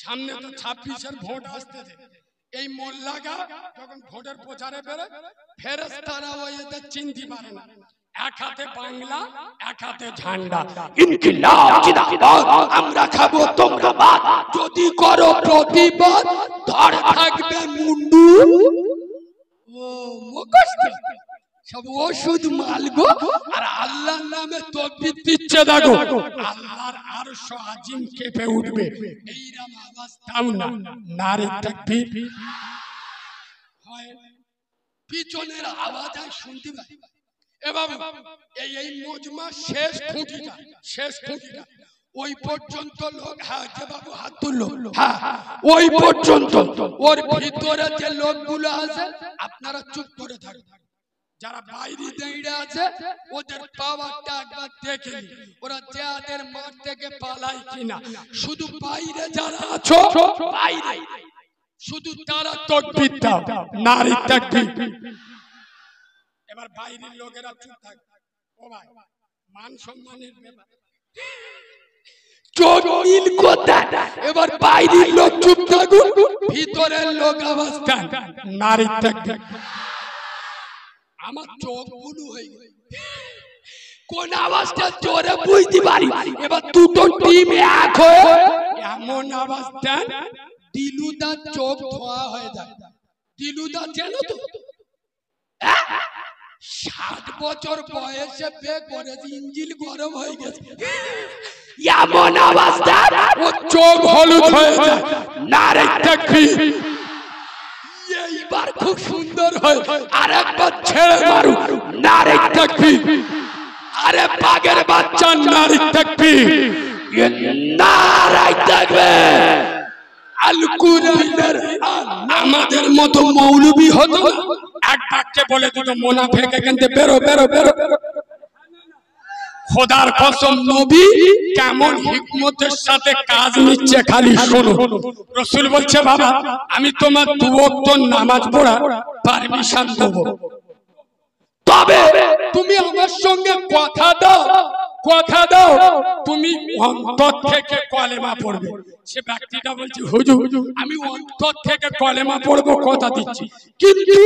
সামনে তো 26-এর ভোট আসতেছে। এই মোল্লাগা যখন ভোটের প্রচারে বেরোয়, ফেরেশতারা এদের চিনতে পারে না। এক হাতে বাংলা, এক হাতে ঝান্ডা। ইনকিলাব জিন্দাবাদ, আমরা খাবো তোমরা বাদ, যদি করো প্রতিবাদ ধরে থাকবে মুন্ডু। ও মুখস্থ সব ওষুধ মালগো, আর আল্লাহর নামে তাকবীর দিচ্ছে। দেখো আল্লাহর আরশ আজিম কেঁপে উঠবে। এইরকম আওয়াজ দাও না, নারে তাকবীর হয়। পিছনের আওয়াজ আর শুনতে পাই। এ বাবু, এই মজমা শেষ খুঁটিটা, শেষ খুঁটিটা ওই পর্যন্ত লোক। হ্যাঁ যে বাবু হাত তুললো, হ্যাঁ ওই পর্যন্ত। ওর ভিতরে যে লোকগুলো আছে আপনারা চুপ করে থাকবেন। যারা বাইরে দাঁড়িয়ে আছে ওদের পাওয়ারটা একবার দেখে নিন, ওরা যাদের মাঠ থেকে পালায় কিনা। শুধু বাইরে যারা আছো, বাইরে শুধু তারা তাকবীর দাও, নারী তাকবীর। এবার বাইরের লোকেরা চুপ থাকবে। ও ভাই, মান সম্মানের ব্যাপার চোখ নীল কথা। এবার বাইরের লোক চুপ থাকুন, ভিতরের লোক আওয়াজ দেন, নারী তাকবীর। আমার চোখ বুলু হয়ে গেল, কোন আওয়াজটা জোরে বুঝতে পারি। এবার দুটো টিম এক হয়ে এমন আওয়াজ দেন, দিলুদার চোখ ধোয়া হয়ে যায়। দিলুদা চেনো তো? 60 বছর বয়সে বিয়ে করেছে, ইঞ্জিন গরম হয়ে গেছে। এমন আওয়াজ দেন ও চোখ হলুদ হয়ে যায়, নারে তাকবীর। এইবার খুব সুন্দর হয়, আরেকবার ছেড়ে মারু, নারে তাকবীর। আরে বাগের বাচ্চা, নারে তাকবীর, নারে তাকবীর। আল কুরআনের আমাদের মতো মৌলবি হতো না, এক বাক্যে বলে দিত মুনাফিক এখান থেকে বেরো বেরো বেরো। খোদার কসম, নবী কেমন হিকমতের সাথে কাজ নিচ্ছে খালি শোনো। রাসূল বলছে, বাবা আমি তোমার 2 ওয়াক্ত নামাজ পড়ার পারমিশন দেব, তবে তুমি আমার সঙ্গে কথা দাও, কথা দাও তুমি অন্তর থেকে কলেমা পড়বে। সে ব্যক্তিটা বলছে, হুজুর আমি অন্তর থেকে কলেমা পড়বো, কথা দিচ্ছি, কিন্তু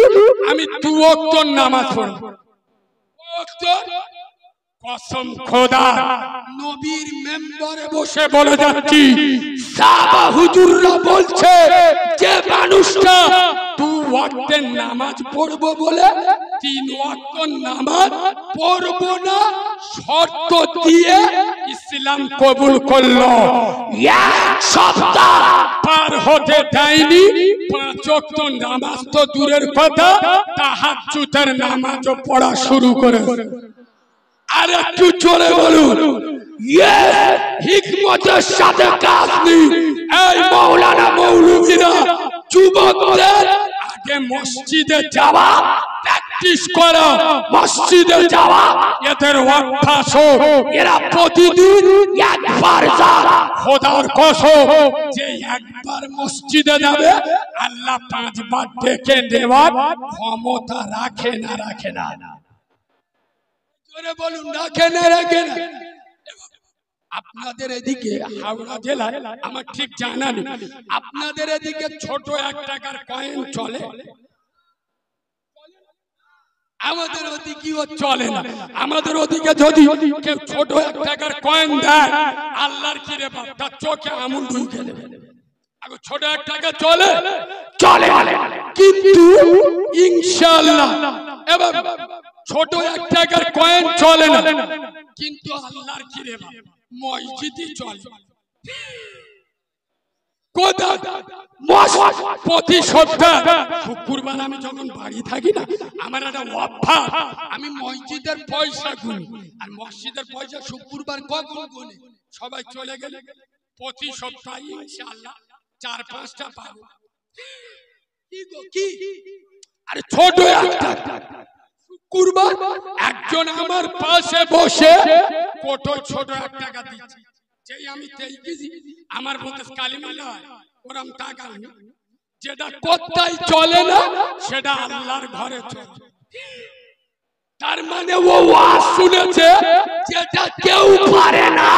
আমি 2 ওয়াক্ত নামাজ পড়ব। কসম খোদা, নবীর মেম্বারে বসে বলে যাচ্ছি, সাহাবা হুজুররা বলছে যে মানুষটা 2 ওয়াক্তের নামাজ পড়বো বলে 3 ওয়াক্ত নামাজ পড়বো না শর্ত দিয়ে ইসলাম কবুল করলো, 1 সপ্তাহ পার হতে দেয়নি 5 ওয়াক্ত নামাজ তো দূরের কথা, তাহাজ্জুদের নামাজও পড়া শুরু করে। আর একটু জোরে বলুন, হিকমতের সাথে কাজ নেই। এই মাওলানা মৌলবীরা যুবকদের আগে মসজিদে যাওয়া প্র্যাকটিস করা, মসজিদে যাওয়া এদের অভ্যাস হোক। এরা প্রতিদিন একবার যায়, খোদার কসম যে একবার মসজিদে যাবে আল্লাহ 5 বার ডেকে দেওয়ার ক্ষমতা রাখে না, রাখে না। বলুন রাখে না, রাখে না। আপনাদের এদিকে হাওড়া জেলায় আমার ঠিক জানা নেই, আপনাদের এদিকে ছোট 1 টাকার কয়েন চলে? আমাদের ওদিকেও চলে না। আমাদের ওদিকে যদি কেউ ছোট 1 টাকার কয়েন দেয়, আল্লাহর কি রে বাপ, তার চোখে আঙুল ঢুকে দেবে। আগে ছোট 1 টাকা চলে চলে, কিন্তু ইনশাআল্লাহ এবার ছোট 1 টাকার কয়েন চলে না, কিন্তু আল্লাহর কি রে বাপ মসজিদই চলে। প্রতি সপ্তাহ শুক্রবার আমি যখন বাড়ি থাকি না, আমার একটা অভ্যাস, আমি মসজিদের পয়সা গুনি। আর মসজিদের পয়সা শুক্রবার কখন গুনি, সবাই চলে গেলে প্রতি সপ্তাহে ইনশাআল্লাহ 4-5টা পাবো। কি আরে ছোট একটা শুক্রবার একজন আমার পাশে বসে কোটো ছোট 1 টাকা দিচ্ছে, যেই আমি দেখি আমার মধ্যে কালিমা নয় ওরম টাকা, যেটা কোথায় চলে না সেটা আল্লাহর ঘরে চলে। তার মানে ও ওয়াজ শুনেছে, যেটা কেউ পারে না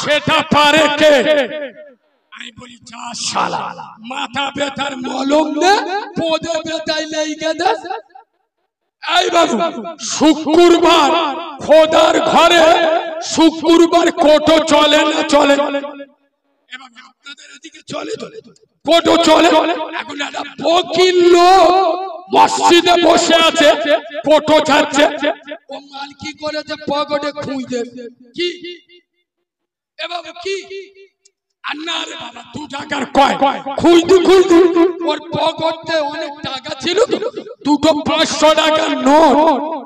সেটা পারে কে? আমি বলি যা শালা, মাথা ব্যথার মলম নে, পদে ব্যথায় লেগে দে। এই বাবু, শুক্রবার খোদার ঘরে শুক্রবার কোটো চলে না চলে? এবার আপনাদের এদিকে চলে কোটো চলে। এখন একটা ফকির লোক মসজিদে বসে আছে, কোটো যাচ্ছে, ও মাল কি করেছে পকেটে খুঁজে কি এ বাবু কি আন্নার বাবা 2 টাকার কয় খুঁজতে ওর পকেটে অনেক টাকা ছিল, দুটো 500 টাকার নোট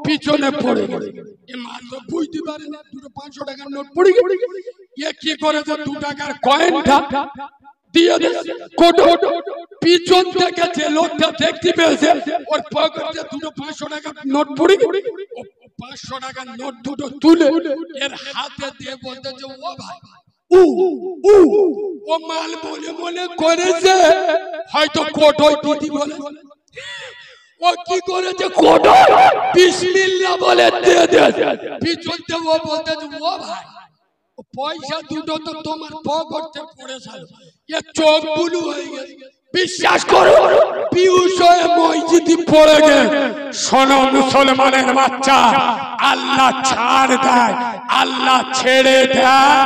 পিছনে পড়ে গেছে। এ মাল তো বুঝতে পারে না দুটো 500 টাকার নোট পড়ে গেছে। এ কি করেছে 2 টাকার কয়েনটা দিয়ে দিয়েছে কোটো। পিছন থেকে যে লোকটা দেখতে পেয়েছে ওর পকেটে দুটো 500 টাকার নোট পড়ে গেছে। 500 টাকার নোট দুটো তুলে এর হাতে দিয়ে বলতেছে ও ভাই ও মাল বলে মনে করেছে হয়তো কোটোই দিদি বলে। ও কি করেছে কোটো বিসমিল্লাহ বলে দিয়ে দিয়েছে। পিছন থেকে ও বলতেছে ও ভাই পয়সা দুটো তো তোমার পকেটে পড়েছে। এ চোখ বুলু হয়ে গেছে। বিশ্বাস করো পিউষ হয়ে মসজিদে পড়ে গেছে। শোনো মুসলমানের বাচ্চা, আল্লাহ ছাড় দেয়, আল্লাহ ছেড়ে দেয়।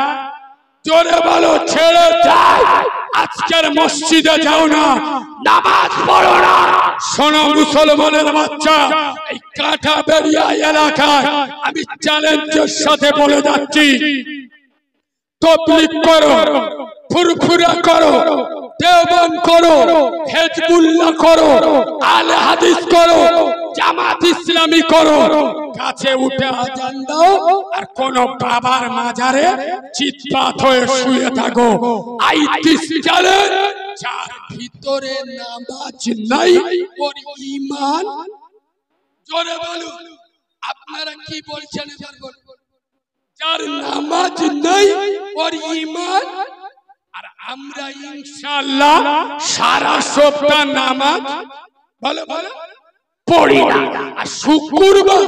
জোরে বলো ছেড়ে দেয়। আজকের মসজিদে যাও না, নামাজ পড়ো না। শোনো মুসলমানের বাচ্চা, এই কাঁঠাবেড়িয়া এলাকায় আমি চ্যালেঞ্জের সাথে বলে যাচ্ছি, তবলিগ করো, ফুরফুরা করো, দেওবন্দ করো, হিজবুল্লাহ করো, আলে হাদিস করো, জামাত ইসলামী করো, কাছে উঠে আজান দাও আর কোন বাবার মাজারে চিৎপাত হয়ে শুয়ে থাকো। আই দিস চ্যালেঞ্জ, যার ভিতরে নামাজ নাই ওর ঈমান। জোরে বলুন আপনারা কি বলছেন এবার বলুন। যার নামাজ নাই ওর ঈমান। আর আমরা ইনশাআল্লাহ সারা সপ্তাহ নামাজ বলো বলো পড়ি না। আর শুক্রবার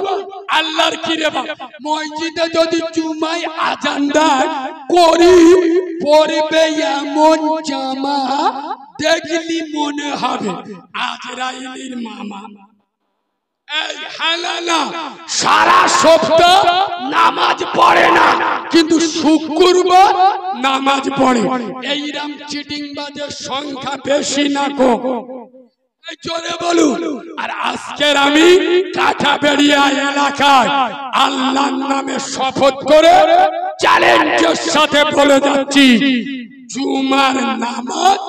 আল্লাহর কি রে বাবা মসজিদে যদি জুমায় আজান দেয় করি পড়বে এমন জামা দেখলি মনে হবে আজরাইলের মামা। এই হালালা সারা সপ্তাহ নামাজ পড়ে না কিন্তু শুক্রবার নামাজ পড়ে। এইরকম চিটিং বাজের সংখ্যা বেশি না কো? জোরে বলুন। আর আজকের আমি কাঁঠাবেড়িয়া এলাকায় আল্লাহর নামে শপথ করে চ্যালেঞ্জের সাথে বলে যাচ্ছি, জুমার নামাজ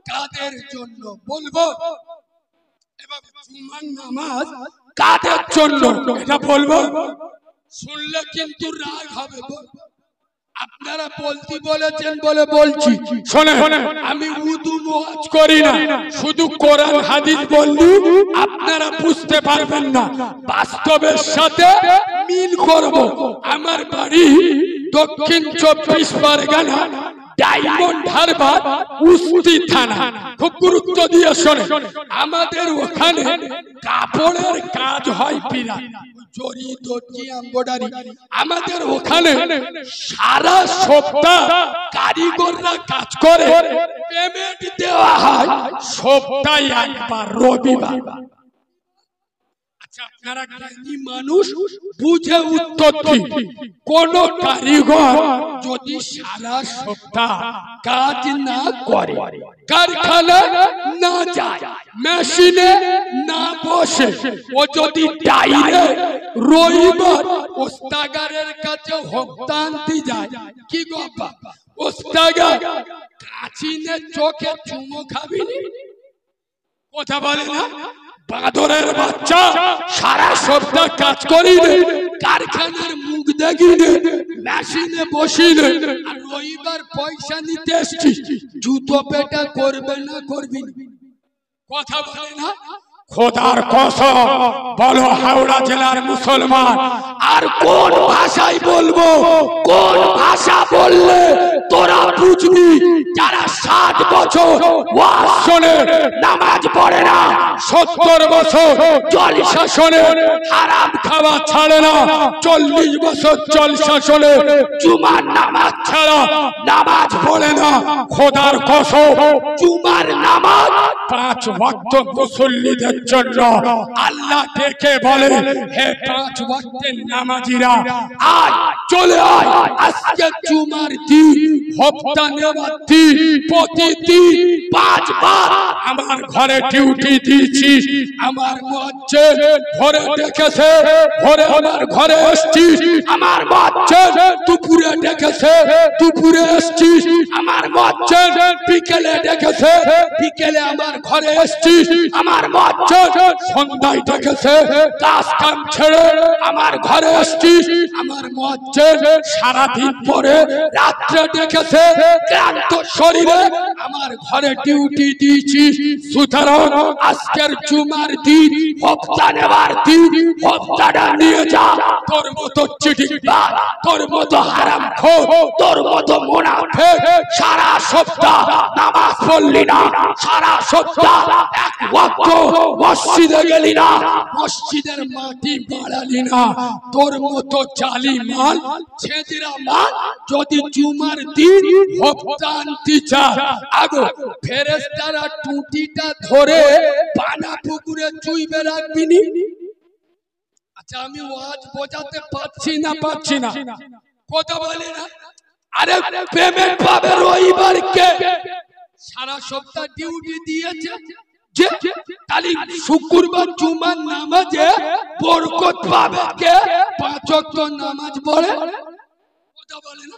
কাদের জন্য বলবো? এবার জুমার নামাজ কাদের জন্য এটা বলবো, শুনলে কিন্তু রাগ হবে। আপনারা বলতে বলেছেন বলে বলছি। শোনেন, আমি উর্দু ওয়াজ করি না, শুধু কোরআন হাদিস বললি আপনারা বুঝতে পারবেন না, বাস্তবের সাথে মিল করব। আমার বাড়ি দক্ষিণ 24 পরগনা, ডায়মন্ড হারবার, উস্তি থানা। খুব গুরুত্ব দিয়ে শোনে, আমাদের ওখানে কাপড়ের কাজ হয় পিরা জরি দর্জি এমব্রয়ডারি। আমাদের ওখানে সারা সপ্তাহ কারিগররা কাজ করে, পেমেন্ট দেওয়া হয় সপ্তাহে একবার রবিবার। আপনারা জ্ঞানী মানুষ বুঝে উত্তর দিন। কোন কারিগর যদি সারা সপ্তাহ কাজ না করে, কারখানায় না যায়, মেশিনে না বসে, ও যদি ডাইরে রবিবার ওস্তাগারের কাছে হক্তান্তি যায়, কি গো বাবা ওস্তাগার কাচিনে চোখে চুমো খাবি না? কথা বলে না? বাদরের বাচ্চা সারা সপ্তাহ কাজ করি নে, কারখানার মুখ দেখি নে, মেশিনে বসি নে, আর রবিবার পয়সা নিতে এসছি, জুতো পেটা করবে না করবি? কথা বলে না? খোদার কসম বলো হাওড়া জেলার মুসলমান আর কোন ভাষায় বলবো, কোন ভাষা বললে তোরা বুঝবি? যারা 7 বছর ওয়াজ শোনে নামাজ পড়ে না, 70 বছর জলসা শোনে হারাম খাওয়া ছাড়ে না, 40 বছর জলসা শোনে জুমার নামাজ ছাড়া নামাজ পড়ে না। খোদার কসম জুমার নামাজ 5 ওয়াক্ত মুসল্লিদের জন্য আল্লাহ ডেকে বলে, হে 5 ওয়াক্তের নামাজিরা আজ চলে আয়, আজকে জুমার দিন, হপ্তা নেওয়ার দিন, প্রতিদিন 5 বার আমার ঘরে ডিউটি দিয়েছিস। আমার মুয়াজ্জিন ঘরে ডেকেছে, ঘরে আমার ঘরে এসেছিস। আমার মুয়াজ্জিন দুপুরে ডেকেছে, দুপুরে এসেছিস। আমার মুয়াজ্জিন বিকেলে ডেকেছে, বিকেলে আমার ঘরে এসেছিস। আমার মুয়াজ্জিন সন্ধ্যায় ডেকেছে, কাজ কাম ছেড়ে আমার ঘরে এসেছিস। আমার মুয়াজ্জিন সারাদিন পরে রাত্রে ডেকেছে, ক্লান্ত শরীরে আমার ঘরে ডিউটি দিয়েছিস। সুতরাং আজকের জুমার দিন, হপ্তা নেওয়ার দিন, হপ্তাটা নিয়ে যা। তোর মতো চিটিংবাজ, তোর মতো হারামখোর, তোর মতো মুনাফিক সারা সপ্তাহ নামাজ পড়লি না, সারা সপ্তাহ 1 ওয়াক্ত মসজিদে গেলি না, মসজিদের মাটি বাড়ালি না, তোর মতো জালিমাল ছেঁচড়া মাল যদি জুমার দিন হপ্তা আনতে চায়, আগো ফেরেশতারা টুটিটা ধরে পানা পুকুরে চুইবে রাখবিনি। আচ্ছা আমি ওয়াজ বোঝাতে পারছি না, কথা বলে না। আরে পেমেন্ট পাবে রবিবার কে? সারা সপ্তাহ ডিউটি দিয়েছে যে, তাহলে শুক্রবার জুমার নামাজে বরকত পাবে কে? 5 ওয়াক্ত নামাজ পড়ে, কথা বলে না।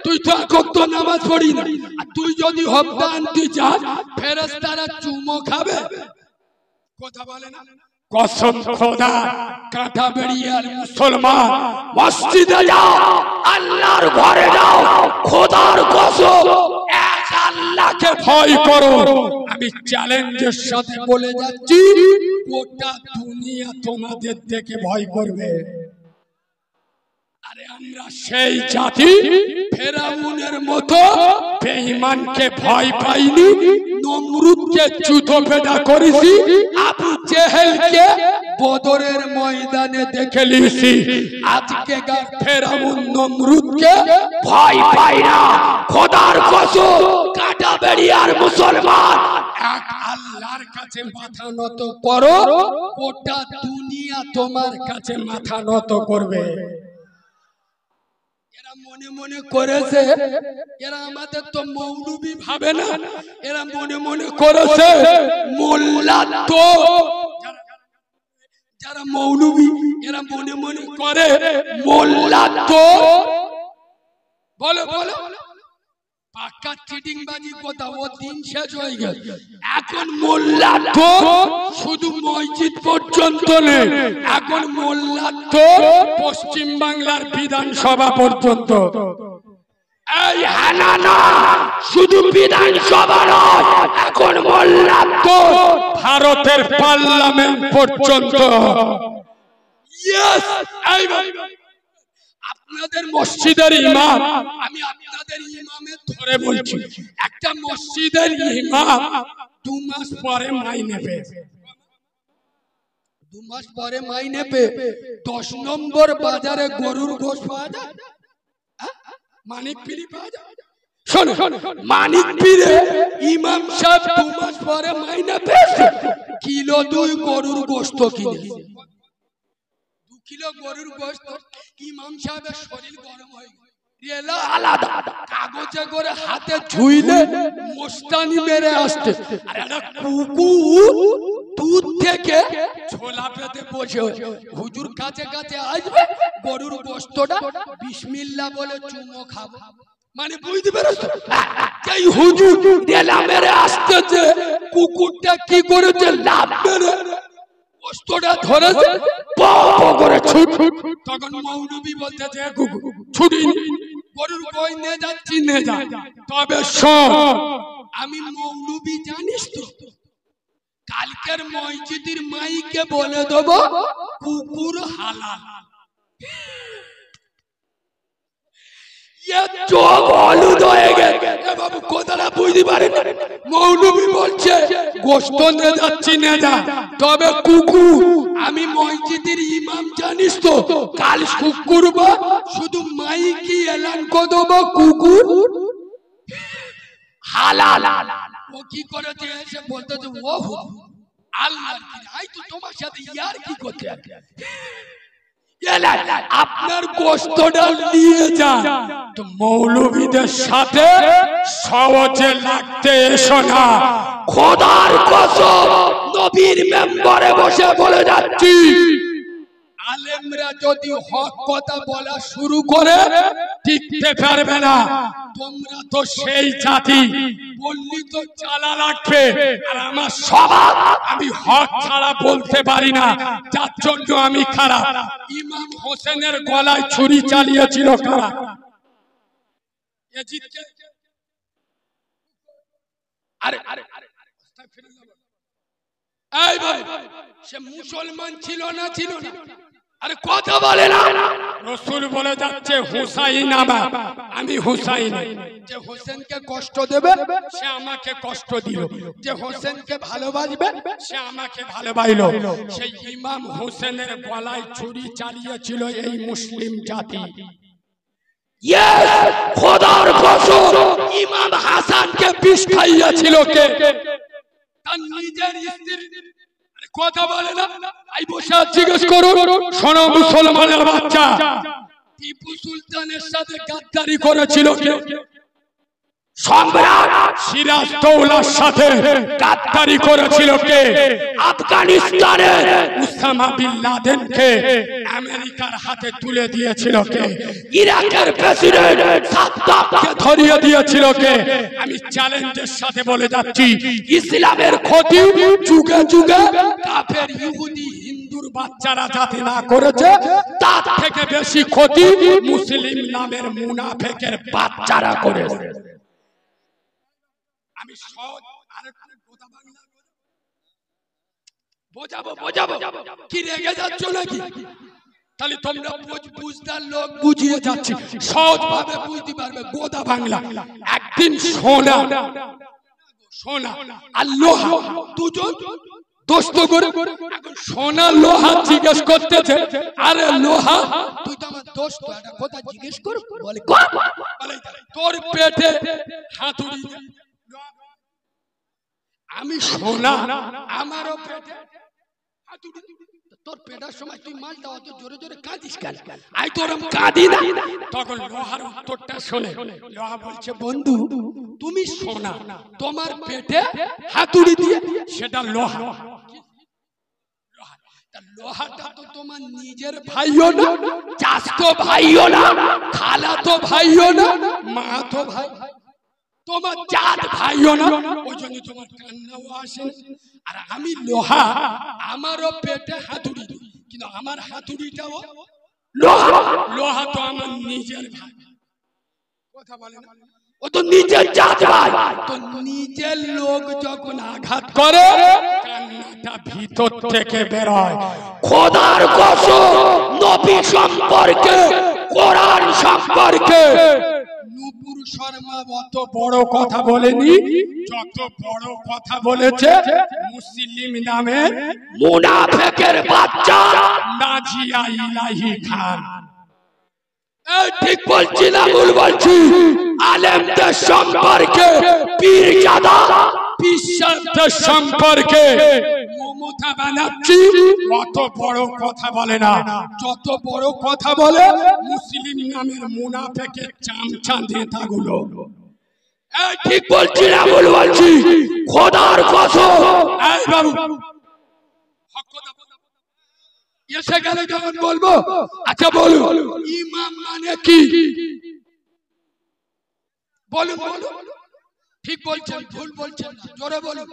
তুই তো 1 ওয়াক্ত নামাজ পড়ি না, আর তুই যদি হপ্তা আনতে চাস ফেরেশতারা চুমো খাবে, কথা বলে না। কসম খোদা কাঁটা বেরিয়ার মুসলমান মসজিদে যাও, আল্লাহর ঘরে যাও, খোদার কসম এক আল্লাহকে ভয় করো। আমি চ্যালেঞ্জের সাথে বলে যাচ্ছি, গোটা দুনিয়া তোমাদের দেখে ভয় করবে। আরে আমরা সেই জাতি ফেরাউনের মতো বেঈমানকে ভয় পাইনি, নমরুদকে জুতো পেটা করেছি, আবু জেহেলকে বদরের ময়দানে দেখে লিয়েছি। আজকে ফেরাউন নমরুদকে ভয় পাই না। খোদার কসম কাঁটা বেরিয়ার মুসলমান এক আল্লাহর কাছে মাথা নত করো, গোটা দুনিয়া তোমার কাছে মাথা নত করবে। মনে মনে করেছে এরা আমাদের তো মৌলবি ভাবে না, এরা মনে মনে করেছে মোল্লা। তো যারা মৌলবি এরা মনে মনে করে মোল্লা। তো বলো বলো পাক্কা চিটিংবাজি কথা, ও দিন শেষ হয়ে গেছে। এখন মোল্লা তো শুধু মসজিদ পর্যন্ত নেই, এখন মোল্লা তো পশ্চিম বাংলার বিধানসভা পর্যন্ত। এই হানানা শুধু বিধানসভা নয়, এখন মোল্লা তো ভারতের পার্লামেন্ট পর্যন্ত। ইয়েস, আপনাদের মসজিদের ইমাম, আমি আপনাদের ইমামের ধরে বলছি, একটা মসজিদের ইমাম 2 মাস পরে মাইনে পেয়েছে, 2 মাস পরে মাইনে পেয়ে 10 নম্বর বাজারে গরুর গোশত পাওয়া যায়, মানিক পিড়ি পাওয়া যায়। শোনো, মানিক পিড়ে ইমাম সাহেব 2 মাস পরে মাইনে পেয়েছে, কিলো 2 গরুর গোশত কিনে, 2 কিলো গরুর গোশত। ইমাম সাহেবের শরীর গরম হয়ে গেল, আলাদা কাগজে করে হাতে ঝুইলে মোস্তানি মেরে আসতে। আর একটা কুকুর দুধ থেকে ছোলা পেতে বসে হুজুর কাছে কাছে আসবে, গরুর গোশতটা বিসমিল্লাহ বলে চুমো খাবো। মানে বুঝতে পেরেছো, এই হুজুর রেলা মেরে আসতেছে, কুকুরটা কি করেছে লাভ মেরে গোশতটা ধরেছে, করে ছুট। তখন মৌলবি বলতেছে ছুটি, গরুর বই নিয়ে যাচ্ছি, নিয়ে যা, তবে শোন আমি মৌলবি জানিস তো, কালকের মসজিদের মাইকে বলে দেবো কুকুর হালাল। চোখ হলুদ হয়ে গেছে বাবু, কথাটা বুঝতে পারেন? মৌলবী বলছে গোশত নিয়ে যাচ্ছি না যা, তবে কুকুর। আমি মসজিদের ইমাম, জানিস তো কাল শুক্রবার শুধু মাইকি এলান করে দেবো কুকুর হালাল। ও কি করেছে এসে বলতেছে ও আল্লাহ, আই তো তোমার সাথে ইয়ার কি করতে আপনার গোশতটা নিয়ে যান। তো মৌলবীদের সাথে সহজে লাগতে এসো না, খোদার কসম নবীর মেম্বারে বসে বলে যাচ্ছি, আলেমরা যদি হক কথা বলা শুরু করে টিকতে পারবে না। তোমরা তো সেই জাতি, বললি তো চালা লাগবে, আর আমার স্বভাব আমি হক ছাড়া বলতে পারি না, যার জন্য আমি খারাপ। ইমাম হোসেনের গলায় ছুরি চালিয়েছিল কারা? ইয়াজিদকে। আরে এই ভাই, সে মুসলমান ছিল না ছিল না? আরে কথা বলে না। রাসূল বলে যাচ্ছে হুসাইন আমার, আমি হুসাইন। যে হোসেনকে কষ্ট দেবে সে আমাকে কষ্ট দিল, যে হোসেনকে ভালোবাসবে সে আমাকে ভালোবাসলো। সেই ইমাম হোসেনের গলায় ছুরি চালিয়েছিল এই মুসলিম জাতি। খোদার কসম ইমাম হাসানকে বিষ খাইয়েছিল কে? তার নিজের স্ত্রী। কথা বলে না। এই বসে জিজ্ঞেস করো, শোনো মুসলমানের বাচ্চা, টিপু সুলতানের সাথে গাদ্দারি করেছিল কে? সম্রাট সিরাজ দৌলার সাথে গাদ্দারি করেছিল কে? আফগানিস্তানে উসামা বিন লাদেনকে আমেরিকার হাতে তুলে দিয়েছিল কে? ইরাকের প্রেসিডেন্ট সাদ্দামকে ধরিয়ে দিয়েছিল কে? আমি চ্যালেঞ্জের সাথে বলে যাচ্ছি, ইসলামের ক্ষতি যুগে যুগে কাফের ইহুদি হিন্দুর বাচ্চারা যাতে না করেছে, তার থেকে বেশি ক্ষতি মুসলিম নামের মুনাফিকের বাচ্চারা করেছে। আমি সহজ আরেকটা কথা বাংলা বোঝাবো। কি রেগে যাচ্ছ নাকি? তাহলে তোমরা বুঝদার লোক বুঝিয়ে যাচ্ছি, সহজ ভাবে বুঝতে পারবে। গোদা বাংলা। একদিন সোনা আর লোহা দুজন দোস্ত করে, এখন সোনা লোহা জিজ্ঞেস করতেছে, আরে লোহা তুই তো আমার দোস্ত, একটা কথা জিজ্ঞেস কর। বলে তোর পেটে হাতুড়ি। আমি সোনা, আমারও পেটে হাতুড়ি। তোর পেটার সময় তুই মালটা অত জোরে জোরে কাঁদিস কেন? আই তোর কাঁদি না। তখন লোহার উত্তরটা শোনে। লোহা বলছে, বন্ধু তুমি সোনা, তোমার পেটে হাতুড়ি দিয়ে সেটা লোহা। লোহাটা তো তোমার নিজের ভাইও না, চাচতো ভাইও না, খালাতো ভাইও না, মাতো ভাই, তোমার জাত ভাইও না, ওই জন্য তোমার কান্নাও আসে। আর আমি লোহা, আমারও পেটে হাতুড়ি, কিন্তু আমার হাতুড়িটাও লোহা। লোহা তো আমার নিজের ভাই। কথা বলে না, ও তো নিজের জাত ভাই। তো নিজের লোক যখন আঘাত করে কান্নাটা ভিতর থেকে বের হয়। খোদার কসম নবী সম্পর্কে, কোরআন সম্পর্কে নূপুর শর্মা অত বড় কথা বলেনি, যত বড় কথা বলেছে মুসলিম নামের মুনাফিকের বাচ্চা নাজিয়া ইলাহি খান। ঠিক বলছি না ভুল বলছি? আলেমদের সম্পর্কে, পীরজাদা পিসাবদের সম্পর্কে মমতা ব্যানার্জি অত বড় কথা বলে না, যত বড় কথা বলে মুসলিম নামের মুনাফিকের চামচা নেতাগুলো। ঠিক বলছি না ভুল বলছি? খোদার কসম। এই বাবু হক কথা এসে গেলে যখন বলবো, আচ্ছা বলুন ইমাম মানে কি? বলুন ঠিক বলছেন ভুল বলছেন না, জোরে বলুন।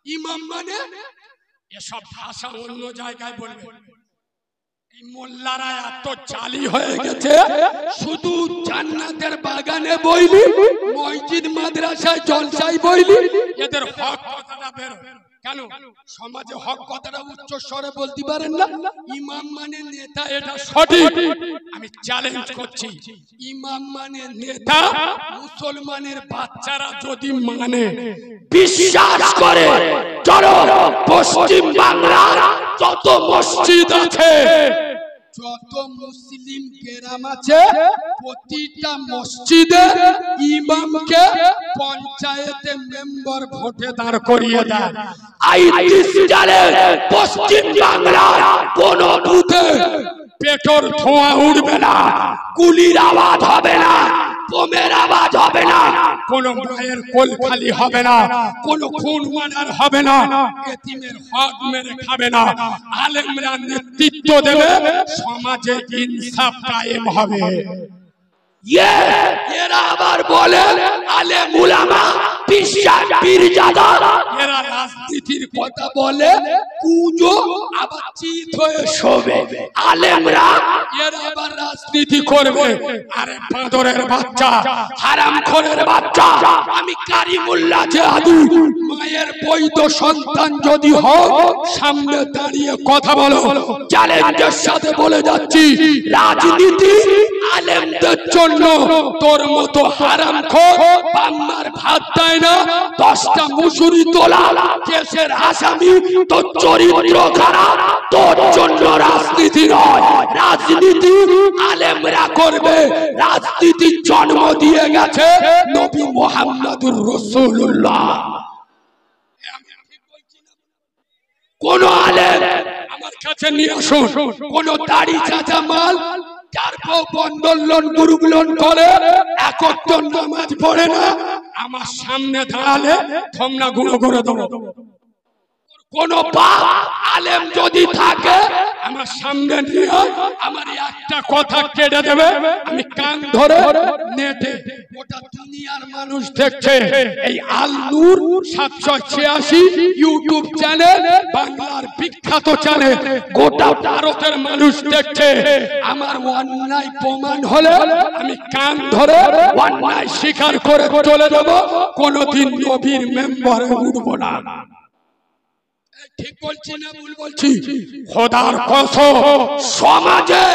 ইমাম মানে এসব ভাষা অন্য জায়গায় বলবেন। এই মোল্লারা এত চালি হয়ে গেছে, শুধু জান্নাতের বাগানে বইলি, মসজিদ মাদ্রাসায় জলসায় বইলি, এদের হক কথাটা বের কেন সমাজে হক কথাটা উচ্চ স্বরে বলতে পারেন না? ইমাম মানে নেতা, এটা সঠিক। আমি চ্যালেঞ্জ করছি, ইমাম মানে নেতা মুসলমানের বাচ্চারা যদি মানে বিশ্বাস করে, চলো পশ্চিম বাংলার যত মসজিদ আছে, যত মুসলিম গ্রাম আছে, প্রতিটা মসজিদে ইমামকে পঞ্চায়েতে মেম্বার ভোটে দাঁড় করিয়ে দেয়। পশ্চিম বাংলার কোন বুথে পেট্রোল ধোঁয়া উঠবে না, গুলির আওয়াজ হবে না, বোমের আওয়াজ হবে না, কোন মায়ের কোল খালি হবে না, কোন খুন মার্ডার হবে না, এতিমের হক মেরে খাবে না। আলেমরা নেতৃত্ব দেবে, সমাজে ইনসাফ কায়েম হবে। এরা আবার বলে আলেম উলামা বিশ্বাস পীরজাদা, এরা রাজনীতির কথা বলে, পুজো আবার চিত হয়ে শোবে। আলেমরা এরা আবার রাজনীতি করবে। আরে বাঁদরের বাচ্চা, হারামখোরের বাচ্চা, আমি কারিমুল্লাহ জাদু মায়ের বৈধ সন্তান যদি হোক, সামনে দাঁড়িয়ে কথা বলো। চ্যালেঞ্জের সাথে বলে যাচ্ছি, রাজনীতি আলেমদের জন্য। তোর মতো হারামখোর বাংলার ভাত দেয় না, 10টা মুসুরি তোলা কেসের আসামি, তোর চরিত্র খারাপ, তোর জন্য রাজনীতি নয়। রাজনীতি আলেমরা করবে। রাজনীতির জন্ম দিয়ে গেছে নবী মুহাম্মদুর রাসূলুল্লাহ। কোন আলেম আমার কাছে নিয়ে আসুন, কোন দাড়ি চাচা মাল যার বউ বন্ধন লোন গ্রুপ লোন করে, একত্র নামাজ পড়ে না, আমার সামনে দাঁড়ালে থমনা গুঁড়ো করে দেবো। কোন বাপ আলেম যদি থাকে আমার সামনে নিয়ে আমার একটা কথা কেটে দেবে, আমি কান ধরে নেটে গোটা দুনিয়ার মানুষ দেখছে। এই আল নূর 786 ইউটিউব চ্যানেল, বাংলার বিখ্যাত চ্যানেল, গোটা ভারতের মানুষ দেখছে। আমার অন্যায় প্রমাণ হলে আমি কান ধরে অন্যায় স্বীকার করে চলে যাব, কোনদিন নবীর মেম্বারে উঠব না। ঠিক বলছি না ভুল বলছি? খোদার কসম, সমাজে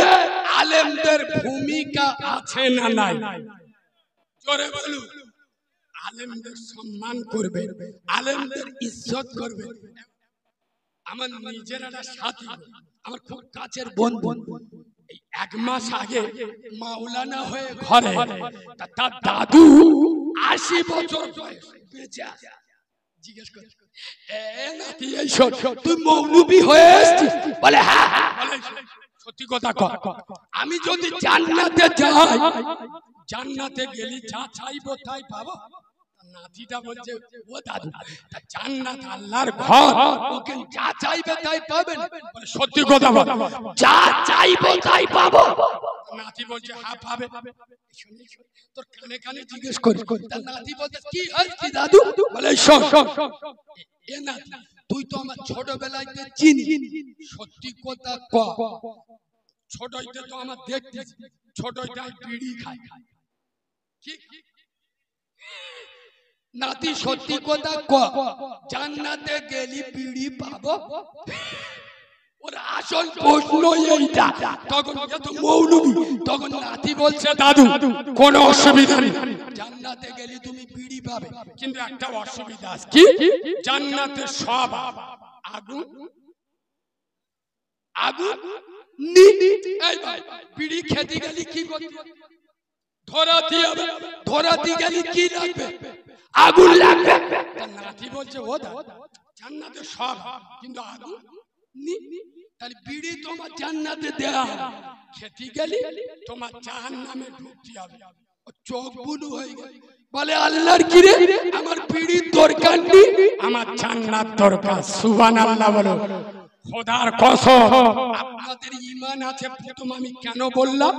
আলেমদের ভূমিকা আছে না নাই? জোরে বলুন। আলেমদের সম্মান করবে, আলেমদের ইজ্জত করবে। আমার নিজের একটা সাথী, আমার খুব কাছের বন্ধু, এই 1 মাস আগে মাওলানা হয়ে ঘরে, তার দাদু 80 বছর বয়স, বেঁচে আছে। জিজ্ঞেস করে, তুই মৌলবি হয়ে এসেছিস? বলে হ্যাঁ। সত্যি কথা কর, আমি যদি জান্নাতে যাই, জান্নাতে গেলি যা চাইবো তাই পাবো? নাতিটা বলছে, ও দাদু, জান্নাত আল্লাহর ঘর, ওকে যা চাইবে তাই পাবেন? বলে সত্যি কথা বল, যা চাইবো তাই পাবো? নাতি বলছে হ্যাঁ পাবে। তোর কানে কানে জিজ্ঞেস করি, তার নাতি বলছে কি হয়েছে দাদু? বলে শোন, এ না তুই তো আমার ছোটবেলায় চিনি, সত্যি কথা ক। ছোটইতে তো আমার দেখতে, ছোটইটাই বিড়ি খায়। কি নাতি সত্যি কথা ক, জান্নাতে গেলি বিড়ি পাবো? ওর আসল প্রশ্ন এইটা। তখন তো মৌলবি, তখন নাতি বলছে দাদু কোনো অসুবিধা নেই, জান্নাতে গেলি তুমি বিড়ি পাবে, কিন্তু একটা অসুবিধা আছে। কি? জান্নাতে সব আগুন আগুন। এই ভাই, বিড়ি খেতে গেলি কি করতে? ধরাতে হবে, ধরাতে গেলি কি লাগবে? আগুন লাগবে। নাতি বলছে ও দাদা, জান্নাতে সব কিন্তু আগুন। তাহলে বিড়ি তোমার জান্নাতে দেয়া, খেতে গেলি তোমার জাহান্নামে ঢুকতে হবে। চোখ বুলু হয়ে গেল, বলে আল্লাহর কি রে, আমার বিড়ির দরকার নেই, আমার জান্নাত দরকার। সুবহানাল্লাহ বলো। খোদার কসম, আপনাদের ঈমান আছে। প্রথম আমি কেন বললাম,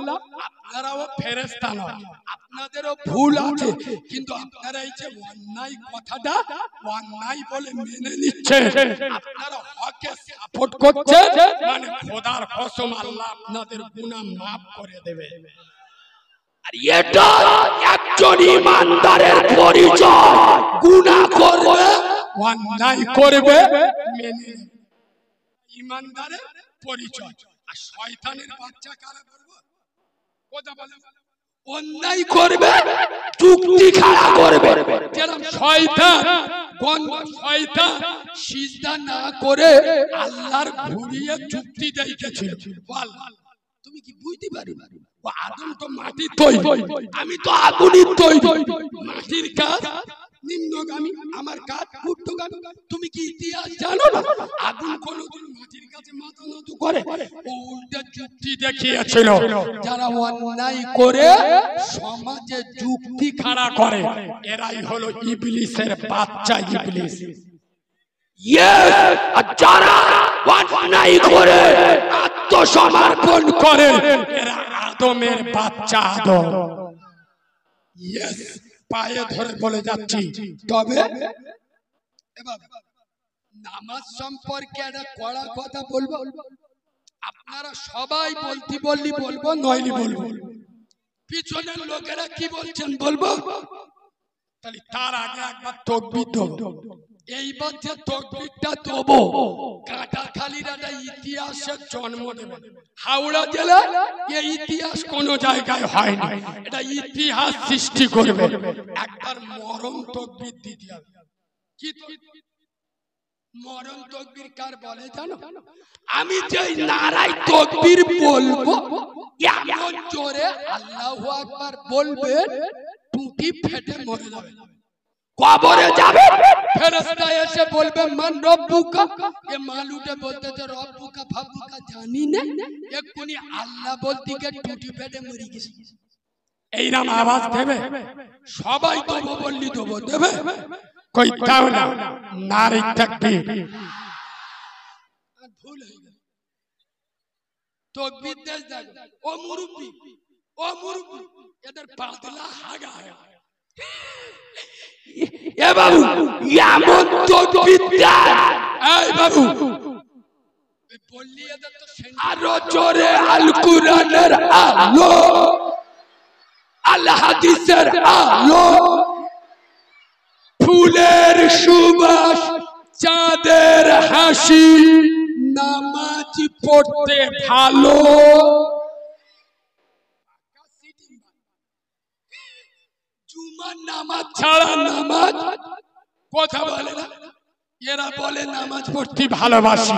আপনারাও ফেরেশতা নয়, আপনাদেরও ভুল আছে, কিন্তু আপনারা এই যে অন্যায় কথাটা অন্যায় বলে মেনে নিচ্ছেন, আপনারা হককে সাপোর্ট করছেন, মানে খোদার কসম আল্লাহ আপনাদের গুনাহ মাফ করে দেবে। আর এটা একজন ঈমানদারের পরিচয়। গুনাহ করবে, অন্যায় করবে মেনে নেবে। ইমানদারের পরিচয়। আর শয়তানের বাচ্চা কারা বলবো? কথা বলে অন্যায় করবে, যুক্তি খাড়া করবে। যেরকম শয়তান শয়তান সিজদা না করে আল্লাহর ঘুরিয়ে যুক্তি দেখিয়েছিল। বল তুমি কি বুঝতে পারো? ও আদম তো মাটির তৈরি, আমি তো আগুনের তৈরি। মাটির কাজ নিম্নগামী, আমার কাজ ঊর্ধ্বগামী। তুমি কি ইতিহাস জানো না? আগুন কোনদিন মাটির কাছে মাথা নত করে? ও উল্টে যুক্তি দেখিয়েছিল। যারা অন্যায় করে সমাজে যুক্তি খাড়া করে, এরাই হলো ইবলিসের বাচ্চা। ইবলিস যারা অন্যায় করে আত্মসমর্পণ করে, এরা আদমের বাচ্চা। আদম পায়ে ধরে বলে যাচ্ছি। তবে এবার নামাজ সম্পর্কে একটা কড়া কথা বলবো। আপনারা সবাই বলতে বললি বলবো, নইলে বলবো। পিছনের লোকেরা কি বলছেন বলবো। তাহলে তার আগে একবার তাকবীর দেবো। এইবার যে তাকবীরটা দেবো, কাঁটাখালীর একটা ইতিহাসের জন্ম দেবে। হাওড়া জেলা এই ইতিহাস কোন জায়গায় হয় না, এটা ইতিহাস সৃষ্টি করবে। একবার মরণ তাকবীর দিতে হবে। কি মরণ তাকবীর কার বলে জানো? আমি যে নারায় তাকবীর বলবো, এমন জোরে আল্লাহু আকবার বলবেন, টুটি ফেটে মরে যাবে, কবরে যাবে। ফেরেশতা এসে বলবে মান রব্বুকা। এ মালুটে বলতেছে রব্বুকা ফাব্বুকা জানি না, এক্ষুনি আল্লাহ বলতে গিয়ে টুটি ফেটে মরে গেছে। এইরকম আওয়াজ দেবে। সবাই দেবো বললি দেবো, দেবে কই দাও না। নারী তাকবীর। ভুল হয়ে গেল। তাকবীর দেশ দেখো। ও মুরব্বি, ও মুরব্বি, এদের পাতলা হাগা হয়। এ বাবু এমন তাকবীর দেয়। এই বাবু বললি এদের তো আরো জোরে আল কুরআনের আলো, আল হাদিসের আলো, ফুলের সুবাস, চাঁদের হাসি, নামাজ পড়তে ভালো। জুমার নামাজ ছাড়া নামাজ কথা বলে না। এরা বলে নামাজ পড়তে ভালোবাসি।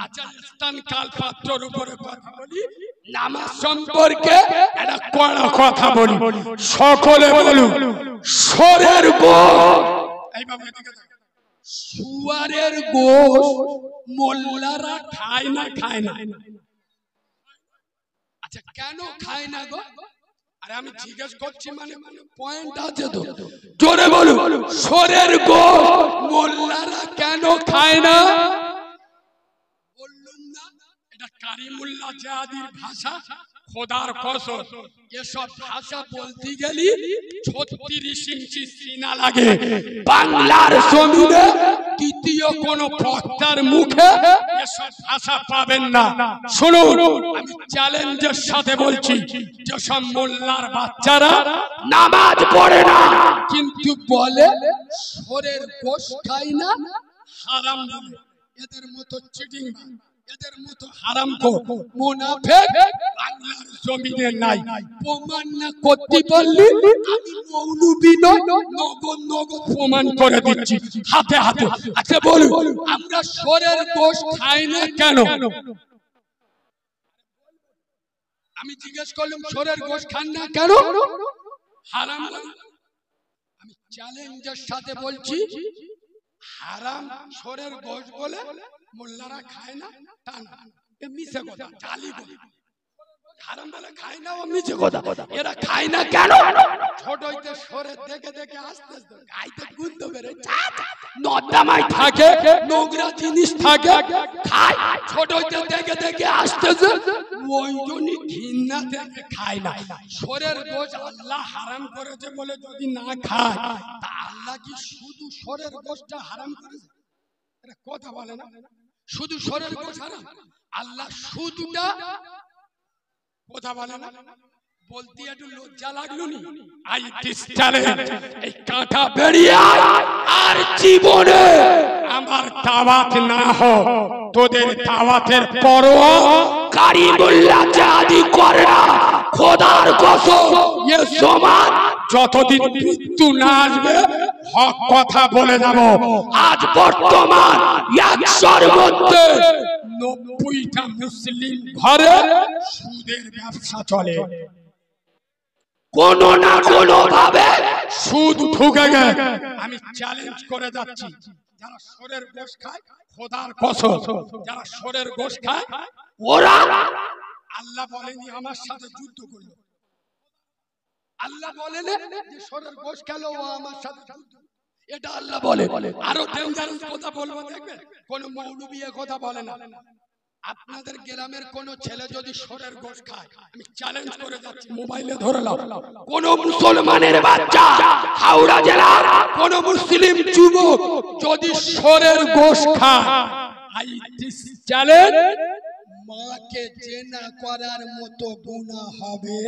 আচ্ছা স্থান কাল পাত্রর উপরে কথা বলি, নামাজ সম্পর্কে একটা কড়া কথা বলি। সকলে বলুন শুয়োরের গোশত। এই বাবা এদিকে দেখো। শুয়োরের গোশত মোল্লারা খায় না, খায় না। আচ্ছা কেন খায় না গো? আরে আমি জিজ্ঞেস করছি, মানে পয়েন্ট আছে তো, জোরে বলুন। শুয়োরের গোশত মোল্লারা কেন খায় না? বললুম না, এটা কারিমুল্লাহ জাহাদির ভাষা। খোদার কসম, এসব ভাষা বলতে গেলি 36 ইঞ্চি সিনা লাগে। বাংলার জমিনে দ্বিতীয় কোন বক্তার মুখে এসব ভাষা পাবেন না। শুনুন, আমি চ্যালেঞ্জের সাথে বলছি, যেসব মোল্লার বাচ্চারা নামাজ পড়ে না কিন্তু বলে শুয়োরের গোশত খায় না, হারাম বলে, এদের মতো চিটিং, এদের মতো হারামখোর মুনাফিক বাংলার জমিনে নাই। প্রমাণ না করতে পারলি আমি মৌলবি নই, নগদ নগদ প্রমাণ করে দিচ্ছি হাতে হাতে। আচ্ছা বলুন, আমরা শুয়োরের গোশত খাই না কেন? আমি জিজ্ঞেস করলাম শুয়োরের গোশত খান না কেন? হারাম। আমি চ্যালেঞ্জের সাথে বলছি, হারাম শুয়োরের গোশত বলে মোল্লারা খায় না তা না, এ মিছে কথা, জালি বলে। হারাম বলে খায় না, ও মিছে কথা। এরা খায় না কেন? ছোট হইতে শুয়োরের দেখে দেখে আস্তে আস্তে গাইতে গুনতে বেরে নর্দমায় থাকে, নোংরা জিনিস থাকে, খায়। ছোট হইতে দেখে দেখে আসতেছে, ওই জন্য ঘৃণা থেকে খায় না। শুয়োরের গোশত আল্লাহ হারাম করেছে বলে যদি না খায়, তা আল্লাহ কি শুধু শুয়োরের গোশতটা হারাম করেছে? এটা কথা বলে না। শুধু শুয়োরের গোশত হারাম, আল্লাহ শুধুটা কথা বলে না। বলতে একটু লজ্জা লাগলো নি? আই দিস চ্যালেঞ্জ, এই কাঁটা বেরিয়ে আর জীবনে আমার দাওয়াত না হোক, তোদের দাওয়াতের পরোয়া কারিমুল্লাহ জাদি করে না। খোদার কসম এ সমাজ যতদিন মৃত্যু না আসবে হক কথা বলে যাব। আজ বর্তমান 100-র মধ্যে 90টা মুসলিম ঘরে সুদের ব্যবসা চলে। কোন না কোন ভাবে সুদ ঢুকে গেছে। আমি চ্যালেঞ্জ করে যাচ্ছি, যারা সোরের গোশ খায়, খোদার কসম যারা সোরের গোশ খায়, ওরা আল্লাহ বলেনি আমার সাথে যুদ্ধ করলো। আল্লাহ বলেন যে সোরের গোশ খেলো ও আমার সাথে যুদ্ধ, এটা আল্লাহ বলে। আরো ডেঞ্জারাস কথা বলবো, দেখবে কোন মৌলবী এ কথা বলে না। আপনাদের গ্রামের কোন ছেলে যদি সোরের গোশ খায়, আমি চ্যালেঞ্জ করে যাচ্ছি, মোবাইলে ধরে নাও, কোন মুসলমানের বাচ্চা হাওড়া জেলার কোন মুসলিম যুবক যদি সোরের গোশ খায়, আই দিস চ্যালেঞ্জ, মাকে জেনা করার মতো গুনাহ হবে।